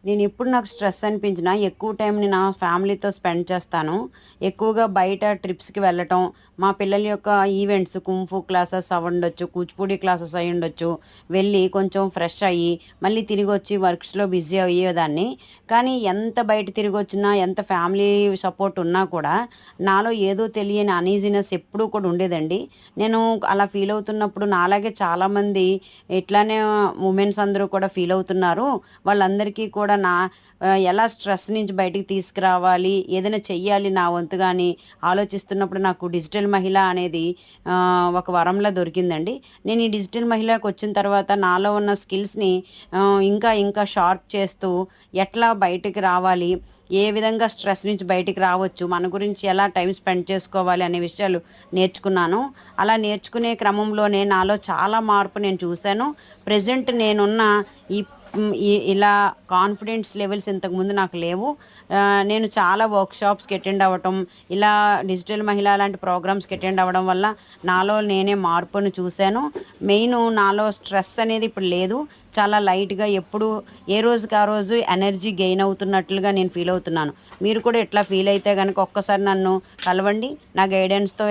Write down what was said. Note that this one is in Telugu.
నేనెప్పుడు నాకు స్ట్రెస్ అనిపించినా ఎక్కువ టైంని నా ఫ్యామిలీతో స్పెండ్ చేస్తాను. ఎక్కువగా బయట ట్రిప్స్‌కి వెళ్ళటం, మా పిల్లల యొక్క ఈవెంట్స్ కుంఫు క్లాసెస్ అవ్వుండొచ్చు, కూచిపూడి క్లాసెస్ అయ్యుండొచ్చు. వెళ్ళి కొంచెం ఫ్రెష్ అయ్యి, మళ్ళీ తిరిగొచ్చి వర్క్స్‌లో బిజీ అయ్యేదాన్ని. కానీ ఎంత బయట తిరిగొచ్చినా, ఎంత ఫ్యామిలీ సపోర్ట్ ఉన్నా కూడా, నాలో ఏదో తెలియని అనీజీనెస్ ఎప్పుడూ కూడా ఉండేదండి. నేను అలా ఫీల్ అవుతున్నప్పుడు నాలాగే చాలామంది ఇట్లానే వుమెన్స్ అందరూ కూడా ఫీల్ అవుతున్నారు. వాళ్ళందరికీ కూడా ఎలా స్ట్రెస్ నుంచి బయటికి తీసుకురావాలి, ఏదైనా చెయ్యాలి నా వంతుగా అని ఆలోచిస్తున్నప్పుడు నాకు డిజిటల్ మహిళ అనేది ఒక వరంలా దొరికిందండి. నేను ఈ డిజిటల్ మహిళకొచ్చిన తర్వాత నాలో ఉన్న స్కిల్స్‌ని ఇంకా ఇంకా షార్ప్ చేస్తూ ఎట్లా బయటికి రావాలి, ఏ విధంగా స్ట్రెస్ నుంచి బయటికి రావచ్చు, మన గురించి ఎలా టైం స్పెండ్ చేసుకోవాలి అనే విషయాలు నేర్చుకున్నాను. అలా నేర్చుకునే క్రమంలోనే నాలో చాలా మార్పు నేను చూశాను. ప్రెజెంట్ నేనున్న ఈ ఇలా కాన్ఫిడెన్స్ లెవెల్స్ ఇంతకుముందు నాకు లేవు. నేను చాలా వర్క్‌షాప్స్‌కి అటెండ్ అవ్వటం, ఇలా డిజిటల్ మహిళ లాంటి ప్రోగ్రామ్స్‌కి అటెండ్ అవ్వడం వల్ల నాలో నేనే మార్పును చూశాను. నాలో స్ట్రెస్ అనేది ఇప్పుడు లేదు. చాలా లైట్‌గా ఎప్పుడు ఏ రోజుకి ఆ రోజు ఎనర్జీ గెయిన్ అవుతున్నట్లుగా నేను ఫీల్ అవుతున్నాను. మీరు కూడా ఇట్లా ఫీల్ అయితే గనక ఒక్కసారి నన్ను కలవండి. నా గైడెన్స్‌తో